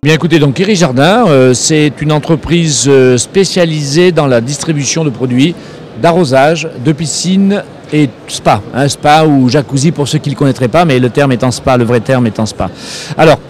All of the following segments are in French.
Bien écoutez, donc Iri Jardin, c'est une entreprise spécialisée dans la distribution de produits d'arrosage, de piscine et spa. Spa ou jacuzzi pour ceux qui ne le connaîtraient pas, mais le terme étant spa, le vrai terme étant spa. Alors,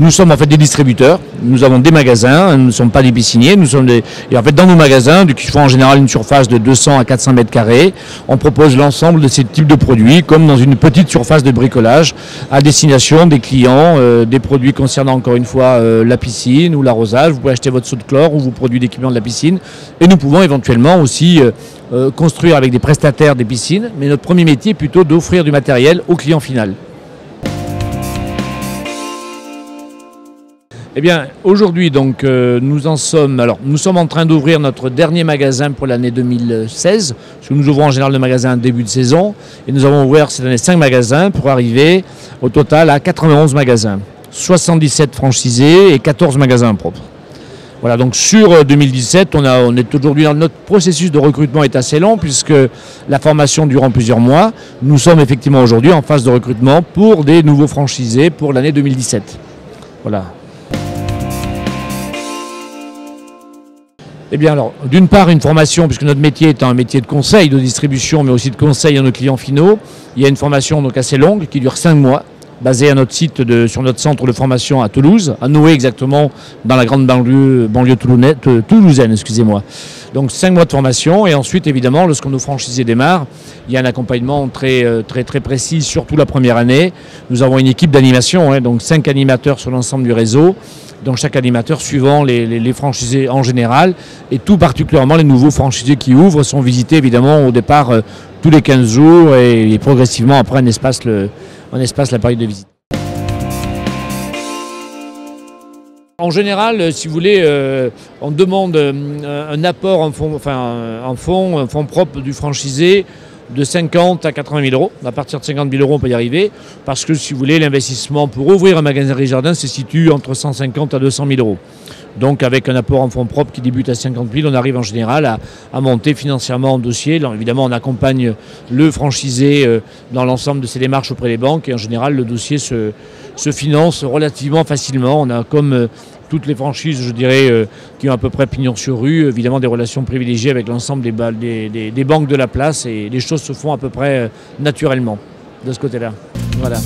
nous sommes en fait des distributeurs, nous avons des magasins, nous ne sommes pas des pisciniers, et en fait dans nos magasins, qui font en général une surface de 200 à 400 mètres carrés, on propose l'ensemble de ces types de produits, comme dans une petite surface de bricolage, à destination des clients, des produits concernant encore une fois la piscine ou l'arrosage. Vous pouvez acheter votre seau de chlore ou vos produits d'équipement de la piscine, et nous pouvons éventuellement aussi construire avec des prestataires des piscines, mais notre premier métier est plutôt d'offrir du matériel au client final. Eh bien, aujourd'hui, donc, nous sommes en train d'ouvrir notre dernier magasin pour l'année 2016, parce que nous ouvrons en général le magasin en début de saison, et nous avons ouvert cette année 5 magasins pour arriver au total à 91 magasins, 77 franchisés et 14 magasins propres. Voilà, donc sur 2017, on est aujourd'hui dans notre processus de recrutement est assez long, puisque la formation durant plusieurs mois. Nous sommes effectivement aujourd'hui en phase de recrutement pour des nouveaux franchisés pour l'année 2017. Voilà. Eh bien alors, d'une part une formation, puisque notre métier est un métier de conseil, de distribution, mais aussi de conseil à nos clients finaux. Il y a une formation donc assez longue qui dure 5 mois, basée à notre site sur notre centre de formation à Toulouse, à Noé exactement, dans la grande banlieue toulousaine, excusez-moi. Donc 5 mois de formation, et ensuite évidemment, lorsque nos franchisés démarrent, il y a un accompagnement très précis, surtout la première année. Nous avons une équipe d'animation, donc 5 animateurs sur l'ensemble du réseau. Donc chaque animateur suivant les franchisés en général, et tout particulièrement les nouveaux franchisés qui ouvrent sont visités évidemment au départ tous les 15 jours et progressivement après on espace la période de visite. En général, si vous voulez, on demande un apport en fonds propres du franchisé de 50 à 80 000 euros. À partir de 50 000 euros, on peut y arriver. Parce que, si vous voulez, l'investissement pour ouvrir un magasin Iri Jardin se situe entre 150 à 200 000 euros. Donc, avec un apport en fonds propres qui débute à 50 000, on arrive en général à monter financièrement un dossier. Alors, évidemment, on accompagne le franchisé dans l'ensemble de ses démarches auprès des banques. Et en général, le dossier se finance relativement facilement. On a comme toutes les franchises, je dirais, qui ont à peu près pignon sur rue, évidemment des relations privilégiées avec l'ensemble des banques de la place, et les choses se font à peu près naturellement de ce côté-là. Voilà.